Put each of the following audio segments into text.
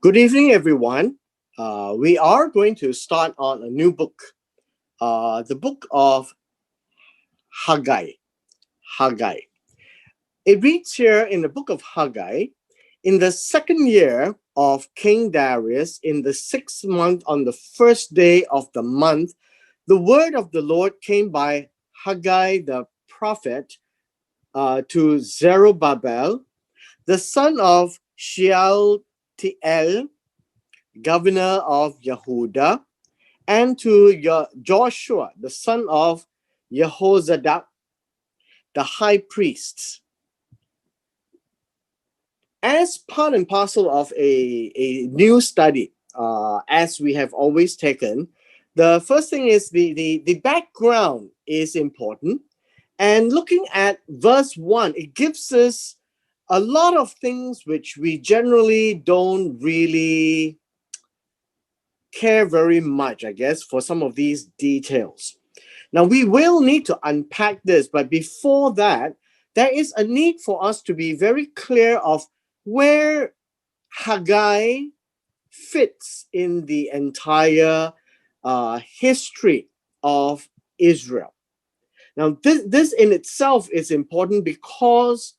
Good evening, everyone. We are going to start on a new book, the book of Haggai. Haggai. It reads here in the book of Haggai, in the second year of King Darius, in the 6th month, on the first day of the month, the word of the Lord came by Haggai the prophet to Zerubbabel, the son of Shealtiel, governor of Yehuda, and to Joshua, the son of Jehozadak, the high priest. As part and parcel of a new study, as we have always taken, the first thing is the background is important. And looking at verse 1, it gives us a lot of things which we generally don't really care very much, I guess, for some of these details. Now, we will need to unpack this, but before that, there is a need for us to be very clear of where Haggai fits in the entire history of Israel. Now, this in itself is important because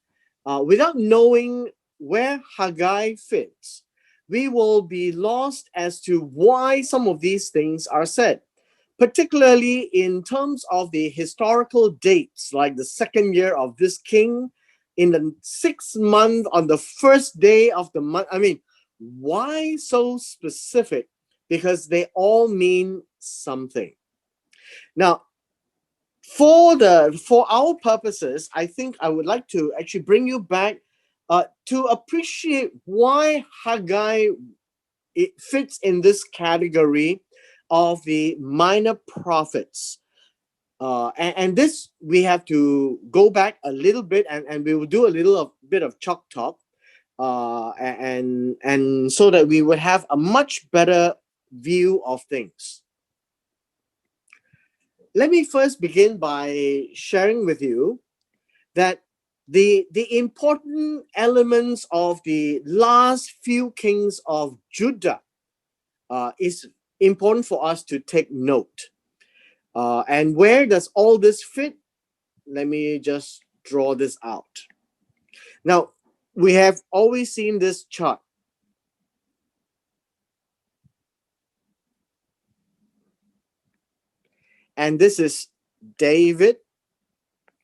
without knowing where Haggai fits, we will be lost as to why some of these things are said, particularly in terms of the historical dates, like the second year of this king, in the 6th month, on the first day of the month. I mean, why so specific? Because they all mean something. Now, for our purposes, I think I would like to actually bring you back to appreciate why Haggai it fits in this category of the minor prophets. And this, we have to go back a little bit, and we will do a bit of chalk talk, and so that we would have a much better view of things. Let me first begin by sharing with you that the important elements of the last few kings of Judah is important for us to take note. And where does all this fit? Let me just draw this out. Now, we have always seen this chart. And this is David,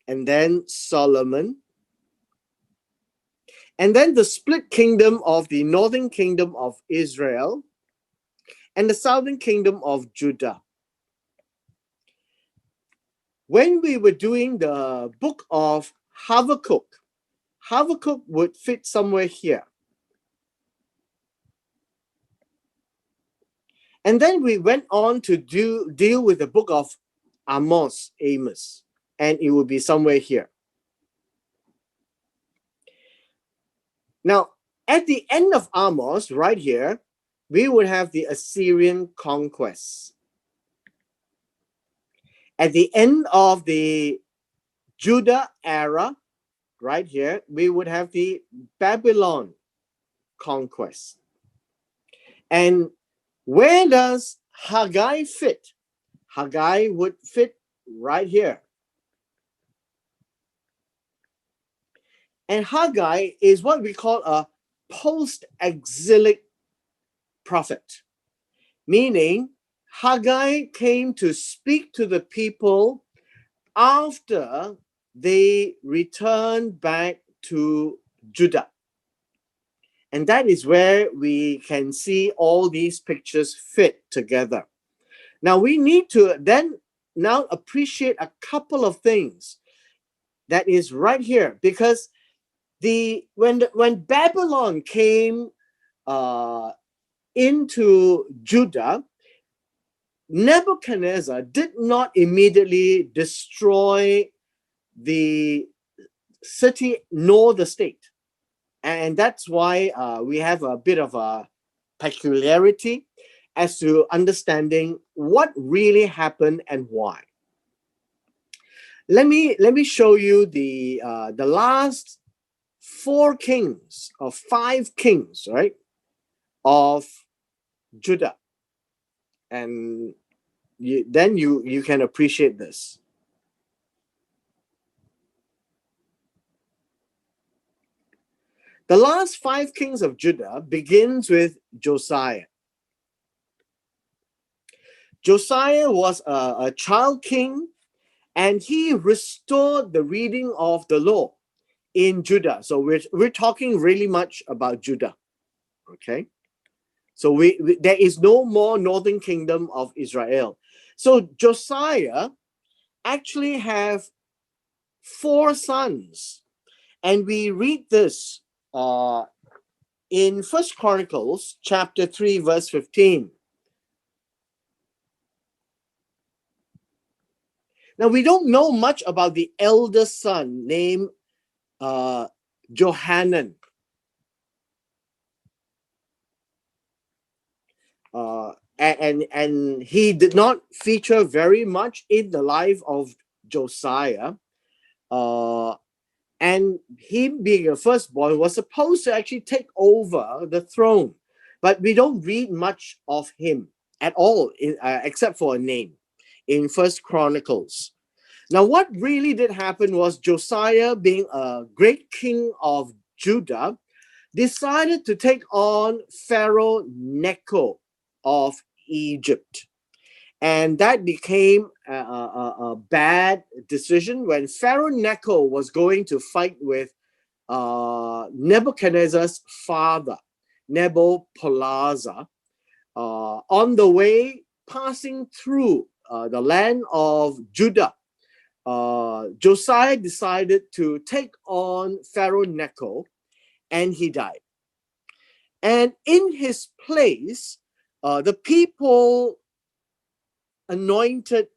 and then Solomon, and then the split kingdom of the northern kingdom of Israel and the southern kingdom of Judah. When we were doing the book of Habakkuk, Habakkuk would fit somewhere here. And then we went on to deal with the book of Amos, and it would be somewhere here. Now, at the end of Amos, right here, we would have the Assyrian conquest. At the end of the Judah era, right here, we would have the Babylon conquest. And where does Haggai fit? Haggai would fit right here. And Haggai is what we call a post-exilic prophet, meaning Haggai came to speak to the people after they returned back to Judah. And that is where we can see all these pictures fit together. Now, we need to then now appreciate a couple of things that is right here, because when Babylon came into Judah, Nebuchadnezzar did not immediately destroy the city nor the state. And that's why we have a bit of a peculiarity as to understanding what really happened and why. Let me show you the last 4 kings or 5 kings, right, of Judah. And then you can appreciate this. The last 5 kings of Judah begins with Josiah. Josiah was a child king, and he restored the reading of the law in Judah. So we're talking really much about Judah. Okay. So there is no more northern kingdom of Israel. So Josiah actually have 4 sons. And we read this in 1 Chronicles chapter 3, verse 15. Now, we don't know much about the eldest son named Johanan. And he did not feature very much in the life of Josiah. And him being a firstborn was supposed to actually take over the throne. But we don't read much of him at all, except for a name in 1 Chronicles. Now, what really did happen was Josiah, being a great king of Judah, decided to take on Pharaoh Necho of Egypt. And that became a bad decision when Pharaoh Necho was going to fight with Nebuchadnezzar's father, Nabopolassar, on the way passing through the land of Judah. Josiah decided to take on Pharaoh Necho, and he died. And in his place, the people anointed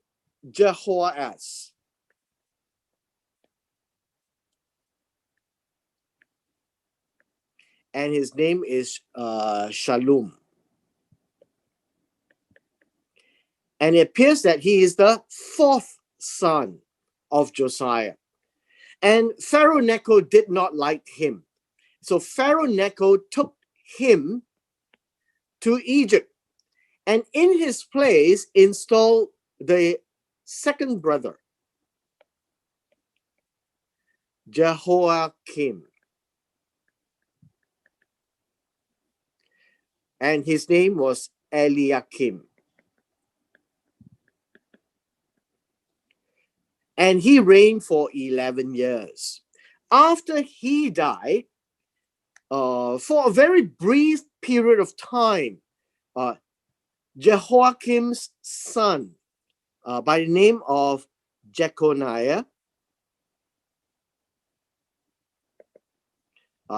Jehoahaz. And his name is Shalom. And it appears that he is the 4th son of Josiah. And Pharaoh Necho did not like him. So Pharaoh Necho took him to Egypt, and in his place installed the second brother, Jehoiakim. And his name was Eliakim. And he reigned for 11 years. After he died, for a very brief period of time, Jehoiakim's son, by the name of Jeconiah,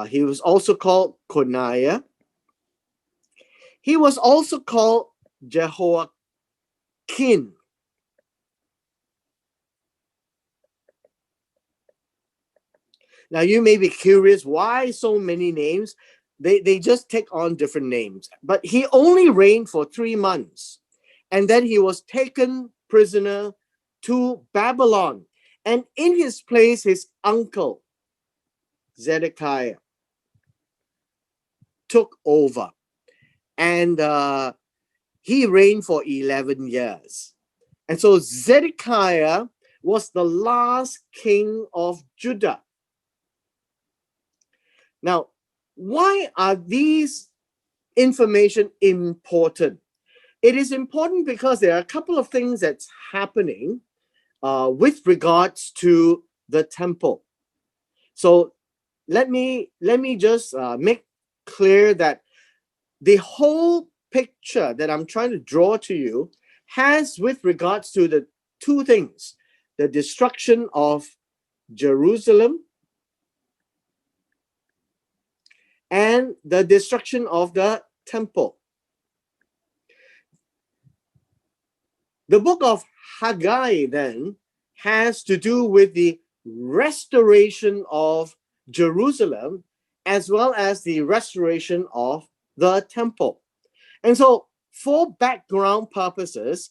he was also called Coniah. He was also called Jehoiakim. Now, you may be curious, why so many names? They just take on different names. But he only reigned for 3 months. And then he was taken prisoner to Babylon. And in his place, his uncle, Zedekiah, took over. And he reigned for 11 years. And so Zedekiah was the last king of Judah. Now, why are these information important? It is important because there are a couple of things that's happening with regards to the temple. So let me just make clear that the whole picture that I'm trying to draw to you has with regards to the 2 things: the destruction of Jerusalem and the destruction of the temple. The book of Haggai then has to do with the restoration of Jerusalem as well as the restoration of the temple. And so for background purposes,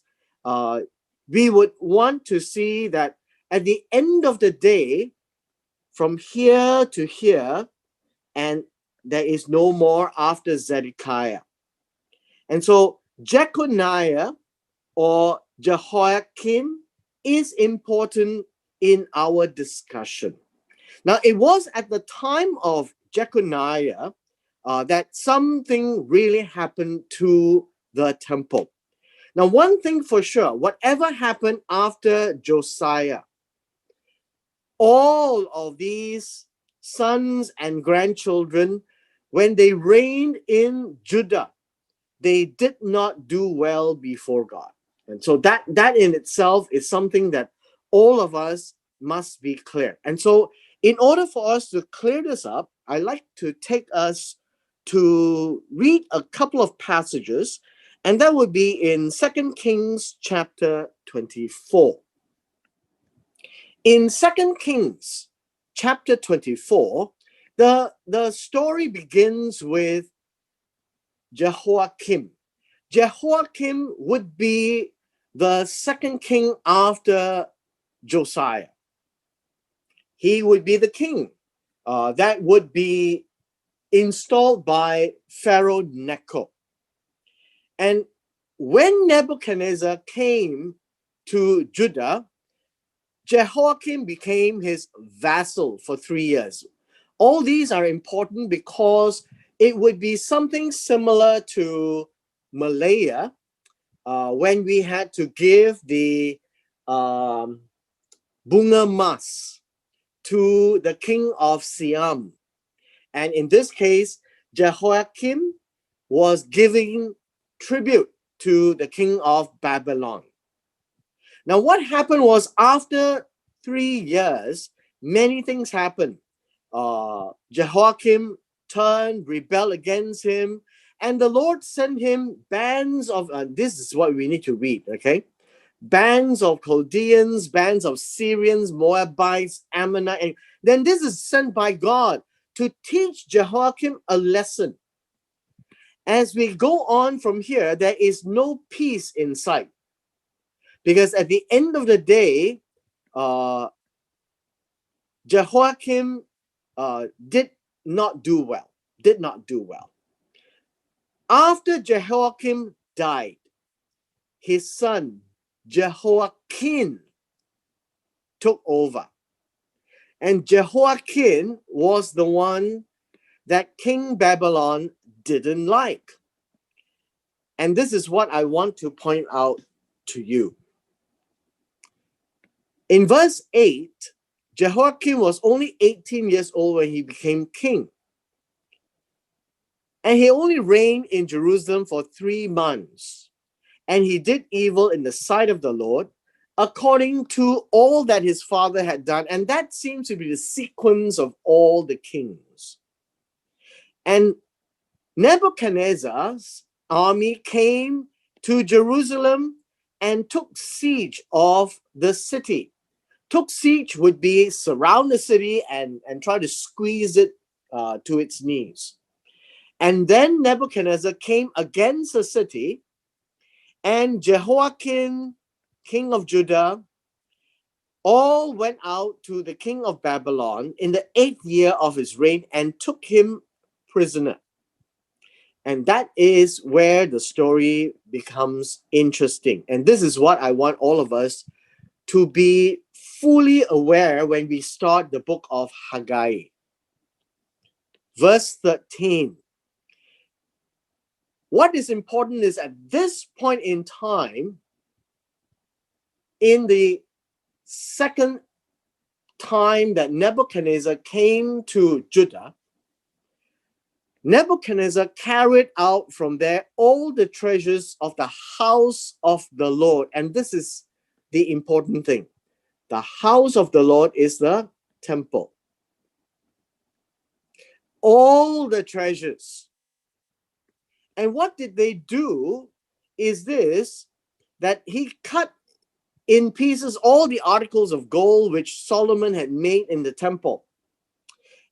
we would want to see that at the end of the day, from here to here, and there is no more after Zedekiah. And so Jeconiah or Jehoiakim is important in our discussion. Now, it was at the time of Jeconiah that something really happened to the temple. Now, one thing for sure, whatever happened after Josiah, all of these sons and grandchildren, when they reigned in Judah, they did not do well before God. And so that in itself is something that all of us must be clear. And so in order for us to clear this up, I like to take us to read a couple of passages, and that would be in 2 Kings chapter 24. In 2 Kings chapter 24, the story begins with Jehoiakim. Jehoiakim would be the second king after Josiah. He would be the king that would be installed by Pharaoh Necho. And when Nebuchadnezzar came to Judah, Jehoiakim became his vassal for 3 years. All these are important because it would be something similar to Malaya when we had to give the bunga mas to the king of Siam. And in this case, Jehoiakim was giving tribute to the king of Babylon. Now, what happened was after 3 years, many things happened. Jehoiakim turned, rebelled against him, and the Lord sent him bands of, this is what we need to read, okay? Bands of Chaldeans, bands of Syrians, Moabites, Ammonites. And then this is sent by God to teach Jehoiakim a lesson. As we go on from here, there is no peace in sight. Because at the end of the day, Jehoiakim did not do well. After Jehoiakim died, his son Jehoiakim took over. And Jehoiakim was the one that King Babylon didn't like. And this is what I want to point out to you. In verse 8, Jehoiakim was only 18 years old when he became king. And he only reigned in Jerusalem for 3 months. And he did evil in the sight of the Lord, according to all that his father had done. And that seems to be the sequence of all the kings. And Nebuchadnezzar's army came to Jerusalem and took siege of the city. Took siege would be surround the city and try to squeeze it to its knees. And then Nebuchadnezzar came against the city, and Jehoiakim, king of Judah, all went out to the king of Babylon in the 8th year of his reign and took him prisoner. And that is where the story becomes interesting. And this is what I want all of us to be fully aware when we start the book of Haggai. Verse 13. What is important is at this point in time, in the second time that Nebuchadnezzar came to Judah, Nebuchadnezzar carried out from there all the treasures of the house of the Lord. And this is the important thing. The house of the Lord is the temple. All the treasures. And what did they do is this, that he cut in pieces all the articles of gold which Solomon had made in the temple.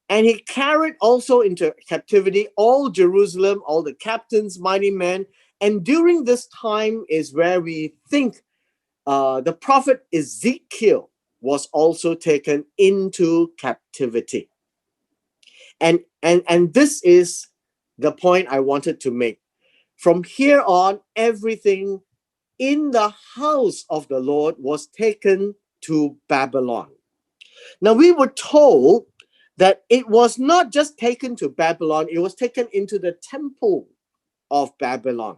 And he carried also into captivity all Jerusalem, all the captains, mighty men. And during this time is where we think the prophet Ezekiel was also taken into captivity. And this is the point I wanted to make. From here on, everything in the house of the Lord was taken to Babylon. Now, we were told that it was not just taken to Babylon, it was taken into the temple of Babylon.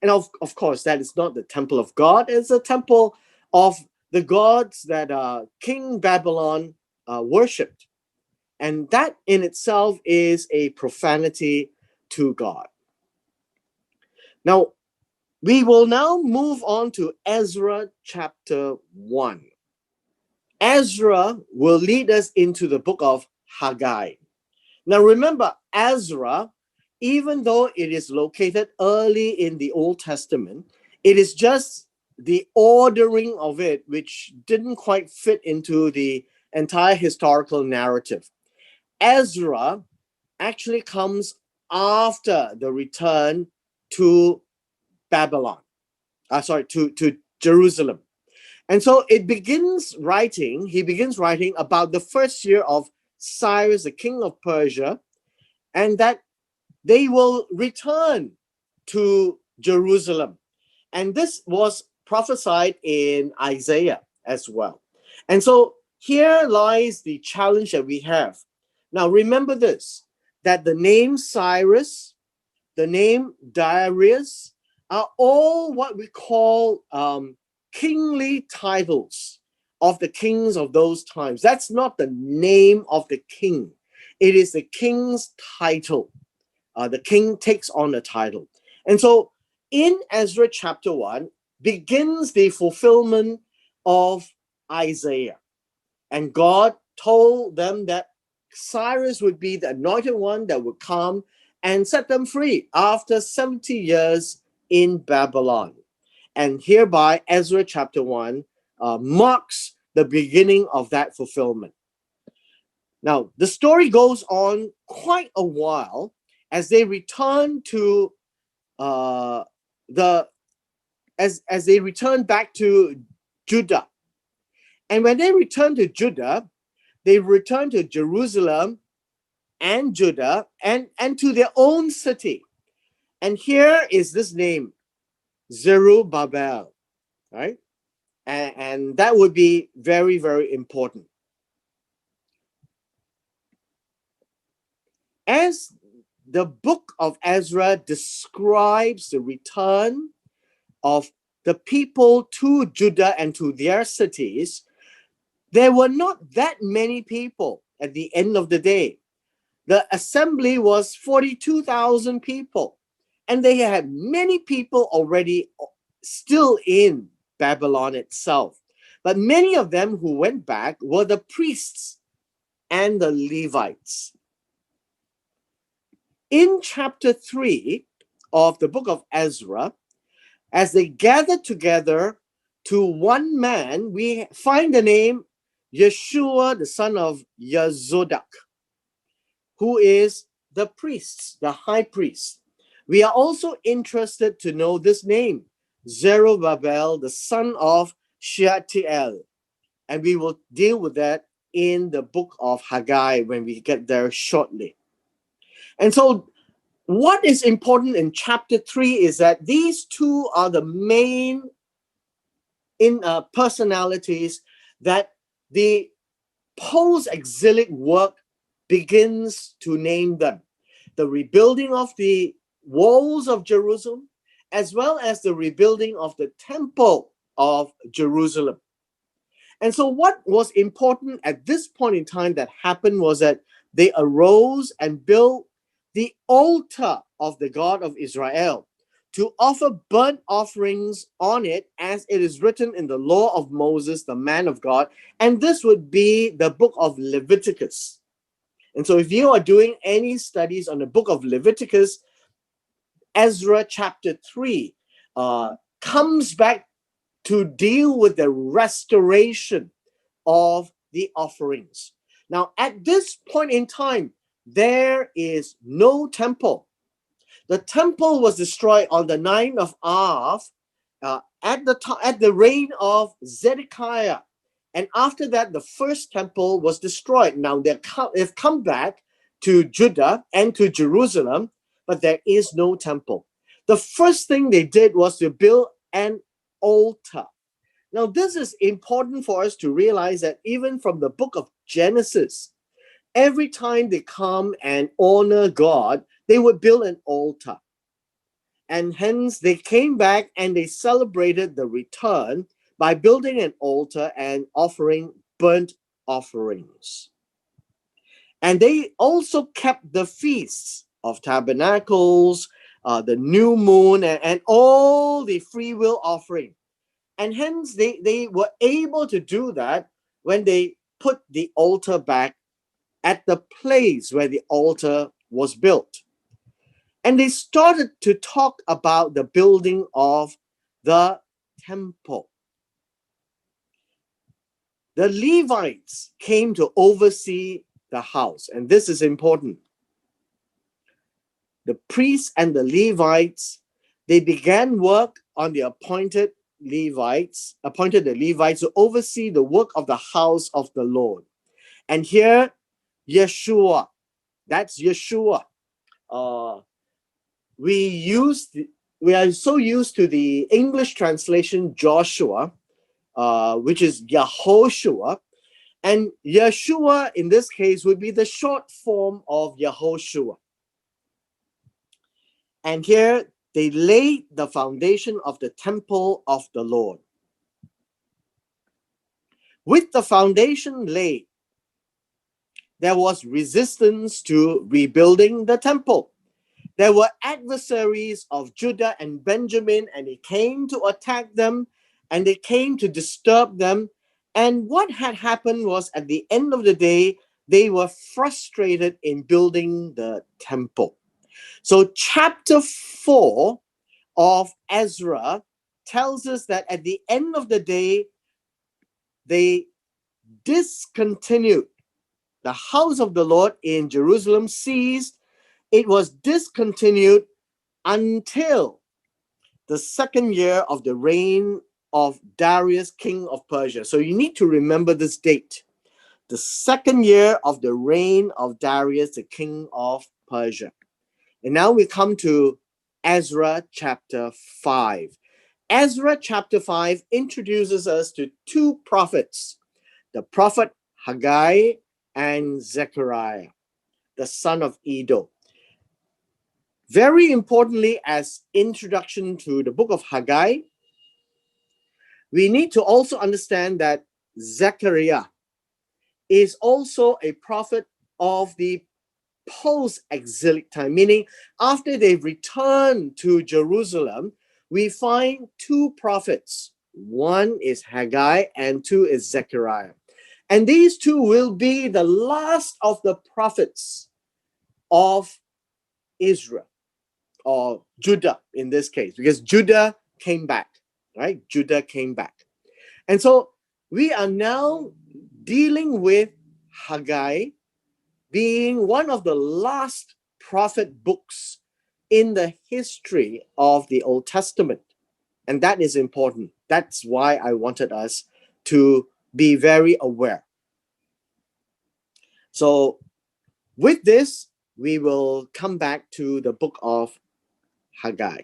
And of course, that is not the temple of God, it's a temple of the gods that King Babylon worshipped. And that in itself is a profanity to God. Now, we will now move on to Ezra chapter 1. Ezra will lead us into the book of Haggai. Now remember, Ezra, even though it is located early in the Old Testament, it is just the ordering of it which didn't quite fit into the entire historical narrative. Ezra actually comes after the return to Babylon, to Jerusalem. And so he begins writing about the first year of Cyrus, the king of Persia, and that they will return to Jerusalem. And this was prophesied in Isaiah as well. And so here lies the challenge that we have. Now remember this, that the name Cyrus, the name Darius are all what we call kingly titles of the kings of those times. That's not the name of the king. It is the king's title. The king takes on a title. And so in Ezra chapter 1 begins the fulfillment of Isaiah. And God told them that Cyrus would be the anointed one that would come and set them free after 70 years in Babylon. And hereby, Ezra chapter 1 marks the beginning of that fulfillment. Now, the story goes on quite a while as they return to as they return back to Judah. And when they return to Judah, they return to Jerusalem and Judah and to their own city. And here is this name, Zerubbabel, right? And that would be very, very important. As the book of Ezra describes the return of the people to Judah and to their cities, there were not that many people at the end of the day. The assembly was 42,000 people, and they had many people already still in Babylon itself. But many of them who went back were the priests and the Levites. In chapter 3 of the book of Ezra, as they gathered together to one man, we find the name Yeshua, the son of Yozadak, who is the priest, the high priest. We are also interested to know this name, Zerubbabel, the son of Shealtiel. And we will deal with that in the book of Haggai when we get there shortly. And so what is important in chapter 3 is that these two are the main personalities that the post-exilic work begins to name them. The rebuilding of the walls of Jerusalem, as well as the rebuilding of the temple of Jerusalem. And so what was important at this point in time that happened was that they arose and built the altar of the God of Israel to offer burnt offerings on it, as it is written in the law of Moses, the man of God. And this would be the book of Leviticus. And so if you are doing any studies on the book of Leviticus, Ezra chapter 3 comes back to deal with the restoration of the offerings. Now, at this point in time, there is no temple. The temple was destroyed on the 9th of Av at the reign of Zedekiah. And after that, the first temple was destroyed. Now, they've come back to Judah and to Jerusalem, but there is no temple. the first thing they did was to build an altar. Now, this is important for us to realize that even from the book of Genesis, every time they come and honor God, they would build an altar. And hence they came back and they celebrated the return by building an altar and offering burnt offerings. And they also kept the feasts of tabernacles, the new moon, and all the free will offering. And hence they were able to do that when they put the altar back at the place where the altar was built. And they started to talk about the building of the temple. The Levites came to oversee the house, and this is important. The priests and the Levites, they began work on the appointed the Levites to oversee the work of the house of the Lord. And here, Yeshua, that's Yeshua. We are so used to the English translation Joshua, which is Yahoshua, and Yeshua in this case would be the short form of Yahoshua. And here they laid the foundation of the temple of the Lord. With the foundation laid, there was resistance to rebuilding the temple. There were adversaries of Judah and Benjamin, and they came to attack them, and they came to disturb them. And what had happened was, at the end of the day, they were frustrated in building the temple. So chapter 4 of Ezra tells us that at the end of the day, they discontinued. The house of the Lord in Jerusalem ceased. It was discontinued until the second year of the reign of Darius, king of Persia. So you need to remember this date. The second year of the reign of Darius, the king of Persia. And now we come to Ezra chapter 5. Ezra chapter 5 introduces us to two prophets, the prophet Haggai and Zechariah, the son of Iddo. Very importantly, as introduction to the book of Haggai, we need to also understand that Zechariah is also a prophet of the post-exilic time, meaning after they've returned to Jerusalem, we find two prophets. One is Haggai and two is Zechariah. And these two will be the last of the prophets of Israel, or Judah in this case, because Judah came back, right? Judah came back. And so we are now dealing with Haggai being one of the last prophet books in the history of the Old Testament. And that is important. That's why I wanted us to be very aware. So with this, we will come back to the book of Haggai.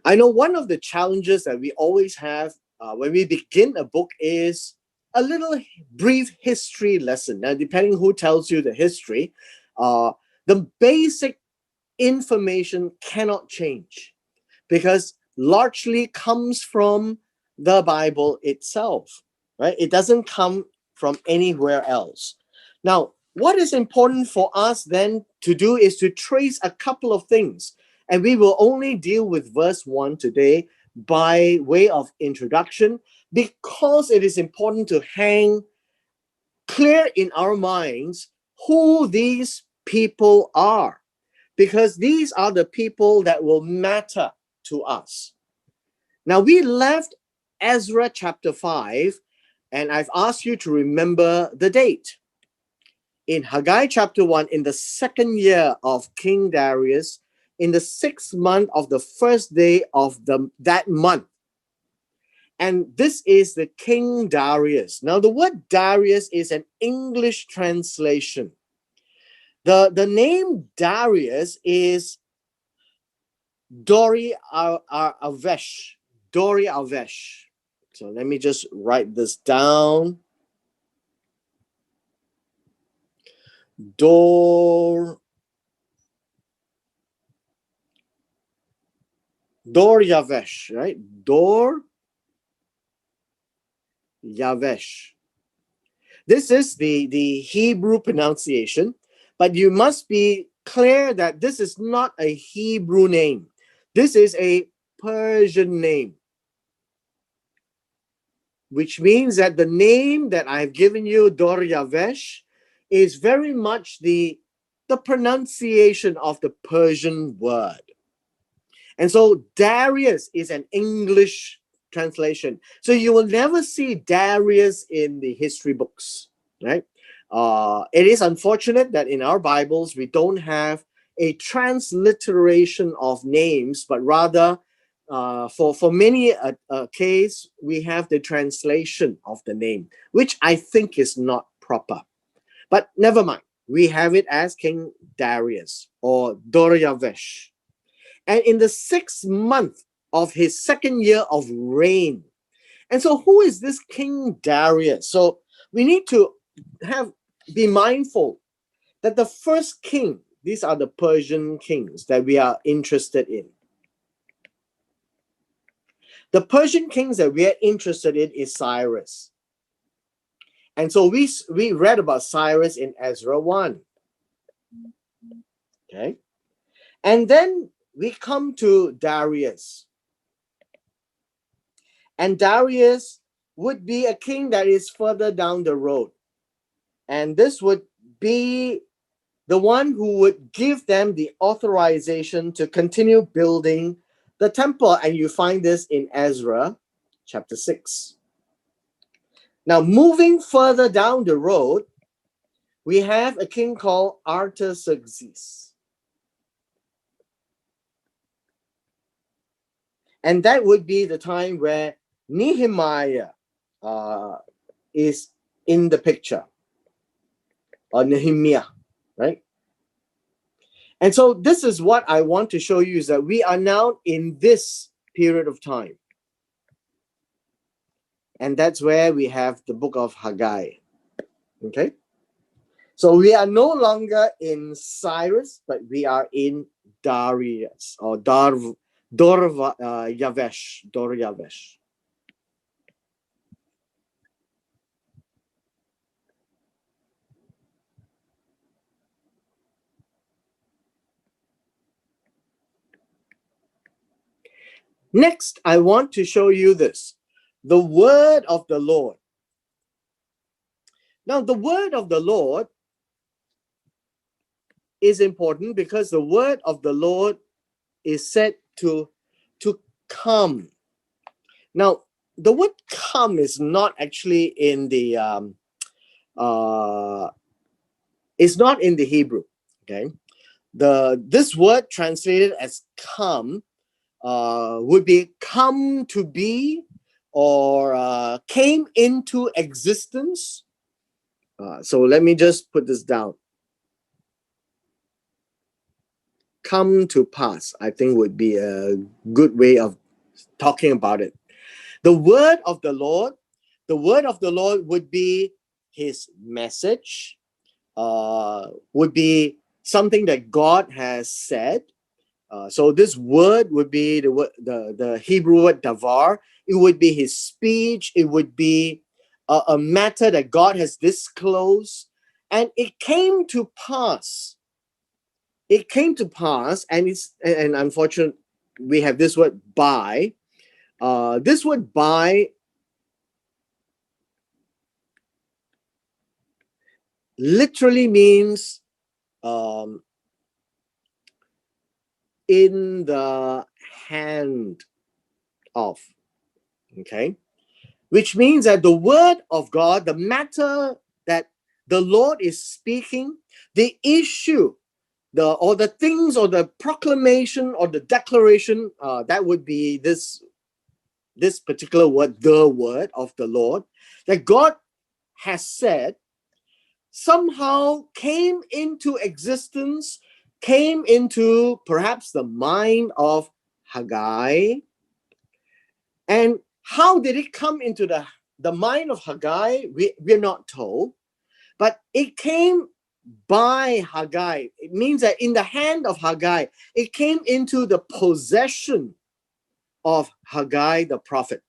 I know one of the challenges that we always have when we begin a book is a little brief history lesson. Now, depending who tells you the history, the basic information cannot change because largely comes from the Bible itself, right? It doesn't come from anywhere else. Now, what is important for us then to do is to trace a couple of things. And we will only deal with verse 1 today by way of introduction, because it is important to hang clear in our minds who these people are, because these are the people that will matter to us. Now, we left Ezra chapter 5, and I've asked you to remember the date. In Haggai chapter 1, in the second year of King Darius, in the 6th month of the first day of that month. And this is the King Darius. Now, the word Darius is an English translation. The name Darius is Doriavesh. Doriavesh. So let me just write this down. Doriavesh, right? Doriavesh. This is the Hebrew pronunciation, but you must be clear that this is not a Hebrew name. This is a Persian name, which means that the name that I've given you, Doriavesh, is very much the pronunciation of the Persian word. And so Darius is an English translation. So you will never see Darius in the history books, right? It is unfortunate that in our Bibles, we don't have a transliteration of names, but rather for many a case, we have the translation of the name, which I think is not proper. But never mind. We have it as King Darius or Doriavesh. And in the 6th month of his 2nd year of reign. And so who is this King Darius? So we need to be mindful that the first king, these are the Persian kings that we are interested in. The Persian kings that we are interested in is Cyrus. And so we read about Cyrus in Ezra 1. Okay. And then we come to Darius. And Darius would be a king that is further down the road. And this would be the one who would give them the authorization to continue building the temple. And you find this in Ezra chapter 6. Now, moving further down the road, we have a king called Artaxerxes. And that would be the time where Nehemiah is in the picture, or Nehemiah, right? And so this is what I want to show you, is that we are now in this period of time. And that's where we have the book of Haggai. Okay? So we are no longer in Cyrus, but we are in Darius, or Doriavesh. Next, I want to show you this. The word of the Lord. Now, the word of the Lord is important because the word of the Lord is said to come. Now, the word come is not actually in the it's not in the Hebrew. Okay, this word translated as come would be come to be, or came into existence. So let me just put this down. Come to pass, I think, would be a good way of talking about it. The word of the Lord would be his message, would be something that God has said. So this word would be the Hebrew word davar. It would be his speech. It would be a matter that God has disclosed. And it came to pass. It came to pass, and unfortunately, we have this word by. This word by literally means in the hand of. Okay, which means that the word of God, the matter that the Lord is speaking, the issue, the things, or the proclamation, or the declaration, that would be this particular word, the word of the Lord, that God has said, somehow came into existence, came into perhaps the mind of Haggai. And how did it come into the mind of Haggai? We're not told. But it came by Haggai. It means that in the hand of Haggai, it came into the possession of Haggai the prophet.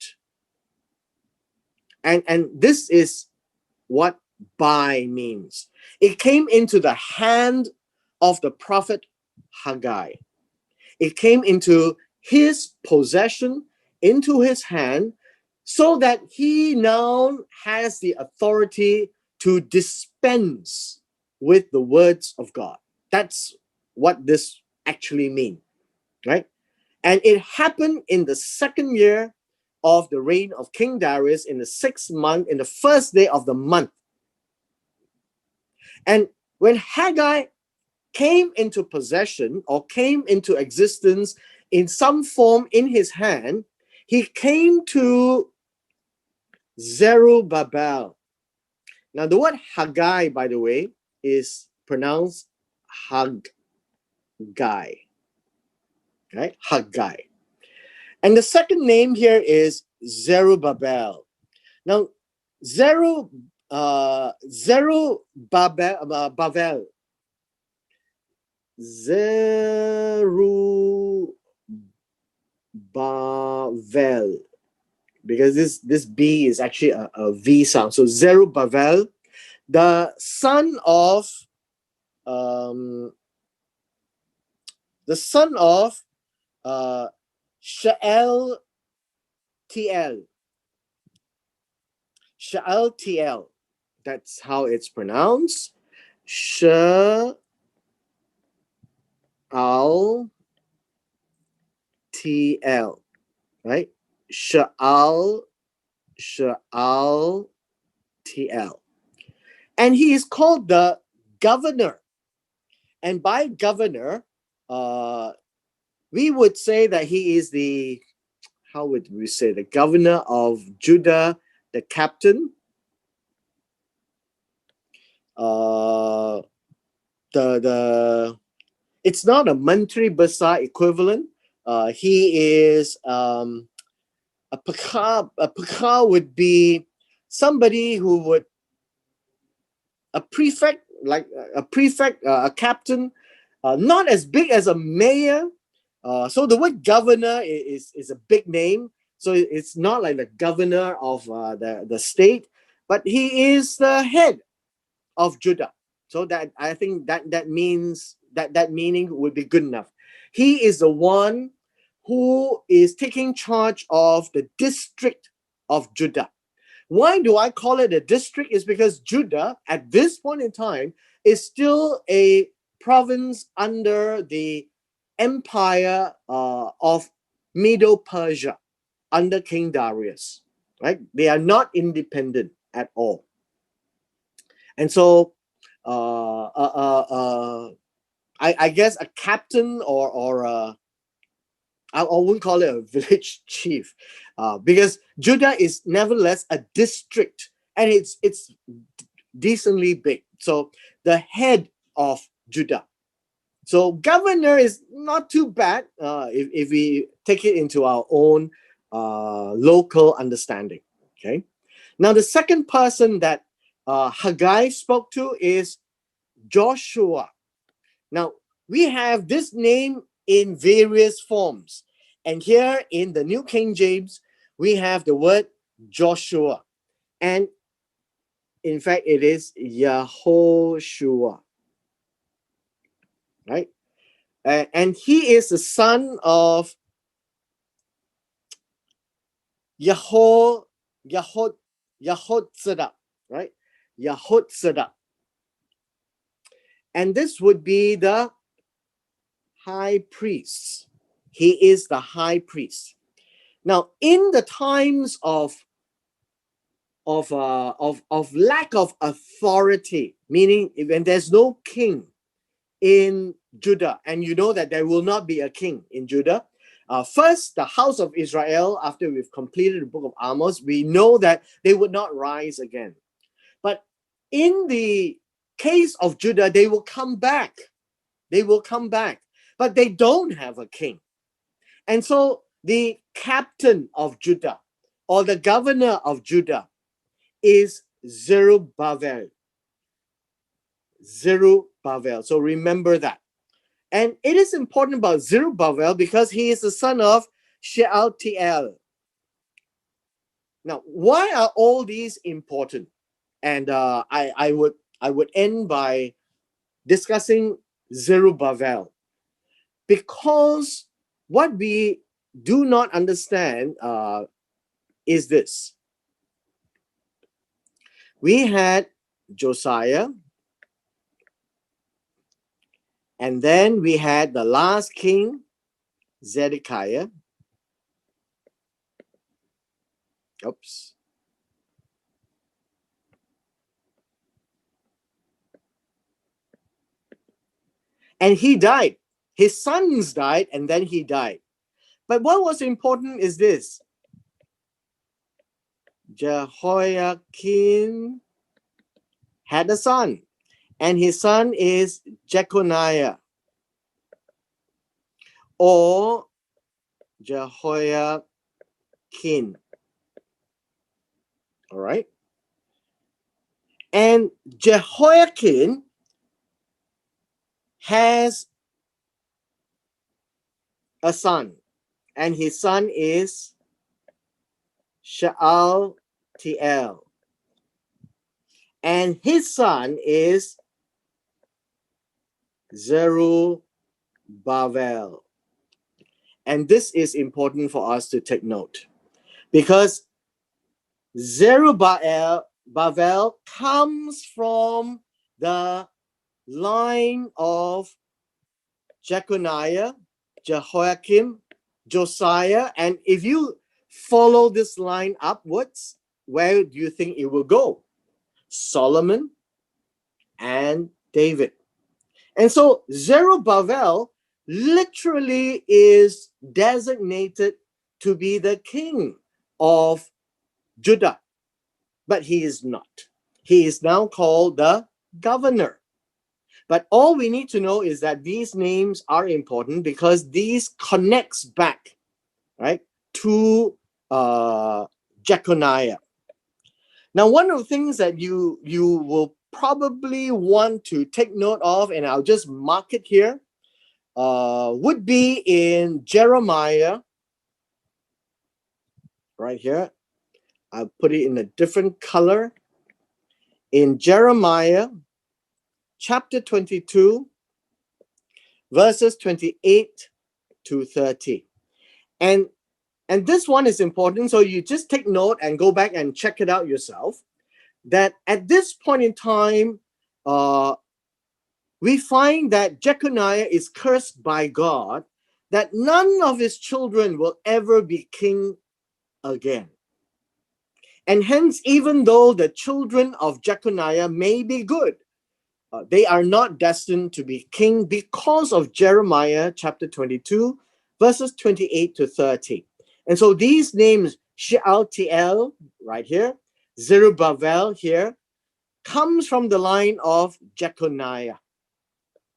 And this is what by means. It came into the hand of the prophet Haggai. It came into his possession, into his hand, so that he now has the authority to dispense with the words of God. That's what this actually means, right? And it happened in the second year of the reign of King Darius, in the 6th month, in the first day of the month. And when Haggai came into possession or came into existence in some form in his hand, he came to Zerubbabel. Now, the word Haggai, by the way, is pronounced Haggai, right? Haggai. And the second name here is Zerubbabel. Now, Zerubbabel, because this B is actually a V sound. So Zerubbabel, the son of Shealtiel. Shealtiel. That's how it's pronounced. Shealtiel. Right? Shealtiel. And he is called the governor. And by governor, we would say that he is the, how would we say, the governor of Judah, the captain, it's not a Mantri Besar equivalent. He is a Pakar would be somebody who would, a prefect, like a prefect, a captain, not as big as a mayor. So the word governor is a big name. So it's not like the governor of the state, but he is the head of Judah. So that, I think that means that meaning would be good enough. He is the one who is taking charge of the district of Judah. Why do I call it a district? Is because Judah at this point in time is still a province under the empire of Medo Persia under King Darius, right? They are not independent at all. And so I guess a captain or I wouldn't call it a village chief, because Judah is nevertheless a district, and it's decently big. So the head of Judah. So governor is not too bad if we take it into our own local understanding. Okay. Now the second person that Haggai spoke to is Joshua. Now we have this name in various forms, and here in the New King James we have the word Joshua, and in fact it is Yehoshua, right? And he is the son of Yehotzada, right? Yehotzada. And this would be the high priest. He is the high priest. Now, in the times of lack of authority, meaning when there's no king in Judah, and you know that there will not be a king in Judah. First, the house of Israel, after we've completed the book of Amos, we know that they would not rise again. But in the case of Judah, they will come back. They will come back. But they don't have a king. And so the captain of Judah or the governor of Judah is Zerubbabel. Zerubbabel. So remember that. And it is important about Zerubbabel because he is the son of Shealtiel. Now, why are all these important? And I would end by discussing Zerubbabel, because what we do not understand is this. We had Josiah, and then we had the last king, Zedekiah. Oops. And he died. His sons died, and then he died. But what was important is this. Jehoiakim had a son, and his son is Jeconiah, or Jehoiakim. All right. And Jehoiakim has a son, and his son is Shealtiel, and his son is Zerubbabel. And this is important for us to take note, because Zerubbabel comes from the line of Jeconiah, Jehoiakim, Josiah, and if you follow this line upwards, where do you think it will go? Solomon and David. And so Zerubbabel literally is designated to be the king of Judah, but he is not. He is now called the governor. But all we need to know is that these names are important because these connects back, right, to Jeconiah. Now, one of the things that you will probably want to take note of, and I'll just mark it here, would be in Jeremiah, right here. I'll put it in a different color. In Jeremiah chapter 22, verses 28 to 30. And this one is important, so you just take note and go back and check it out yourself, that at this point in time, we find that Jeconiah is cursed by God, that none of his children will ever be king again. And hence, even though the children of Jeconiah may be good, they are not destined to be king because of Jeremiah chapter 22, verses 28 to 30. And so these names, Shealtiel, right here, Zerubbabel here, comes from the line of Jeconiah.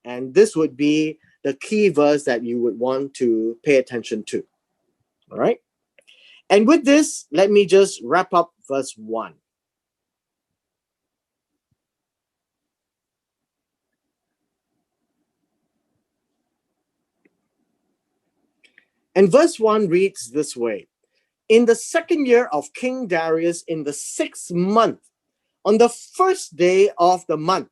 And this would be the key verse that you would want to pay attention to. All right. And with this, let me just wrap up verse 1. And verse 1 reads this way. In the second year of King Darius, in the 6th month, on the first day of the month.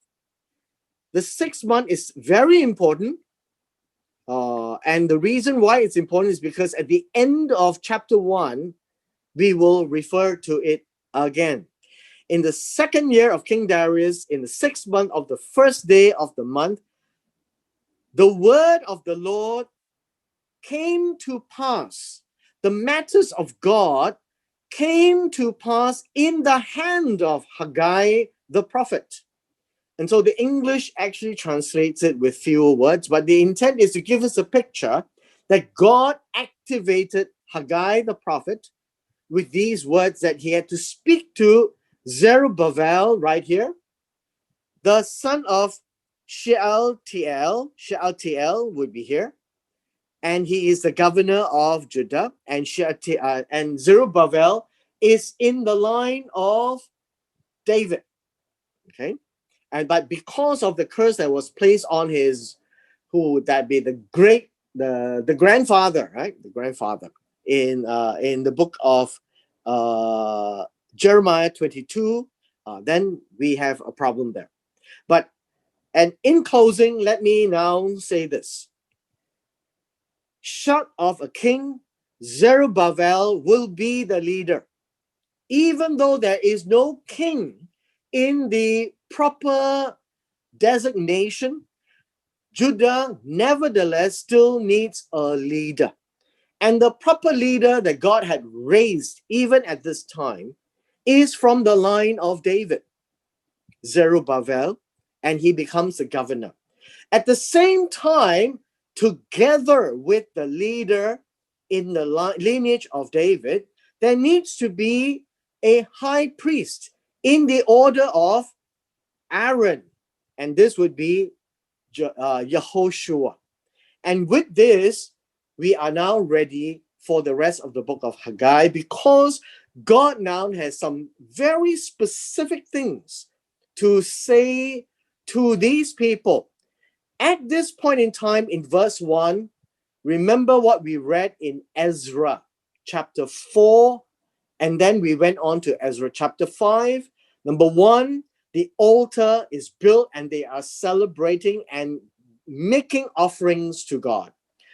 The 6th month is very important. And the reason why it's important is because at the end of chapter 1, we will refer to it again. In the second year of King Darius, in the 6th month of the first day of the month, the word of the Lord came to pass. The matters of God came to pass in the hand of Haggai the prophet. And so the English actually translates it with fewer words, but the intent is to give us a picture that God activated Haggai the prophet with these words that he had to speak to Zerubbabel right here, the son of Shealtiel would be here, and he is the governor of Judah, and Zerubbabel is in the line of David. Okay, but because of the curse that was placed on his, who would that be, the grandfather, right? The grandfather in the book of Jeremiah 22, then we have a problem there. And in closing, let me now say this. Short of a king, Zerubbabel will be the leader. Even though there is no king in the proper designation, Judah nevertheless still needs a leader. And the proper leader that God had raised even at this time is from the line of David, Zerubbabel, and he becomes the governor. At the same time, together with the leader in the lineage of David, there needs to be a high priest in the order of Aaron, and this would be Yehoshua. And with this, we are now ready for the rest of the book of Haggai, because God now has some very specific things to say to these people. At this point in time, in verse 1, remember what we read in Ezra chapter 4, and then we went on to Ezra chapter 5. Number 1, the altar is built and they are celebrating and making offerings to God,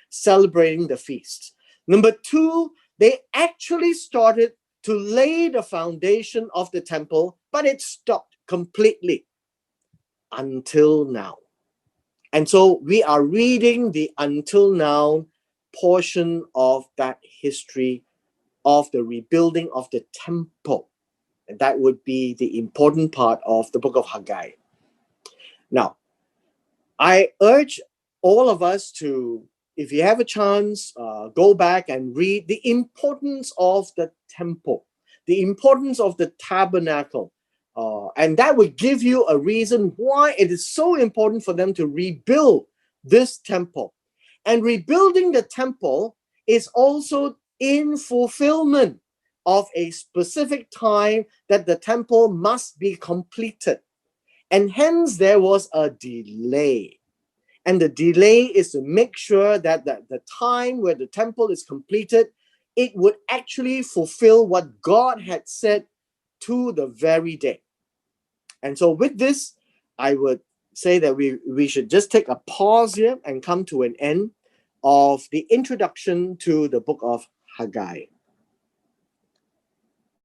celebrating the feast. Number 2, they actually started to lay the foundation of the temple, but it stopped completely until now. And so we are reading the until now portion of that history of the rebuilding of the temple. And that would be the important part of the book of Haggai. Now, I urge all of us to, if you have a chance, go back and read the importance of the temple, the importance of the tabernacle. And that would give you a reason why it is so important for them to rebuild this temple. And rebuilding the temple is also in fulfillment of a specific time that the temple must be completed. And hence there was a delay. And the delay is to make sure that the time where the temple is completed, it would actually fulfill what God had said to the very day. And so with this, I would say that we should just take a pause here and come to an end of the introduction to the book of Haggai.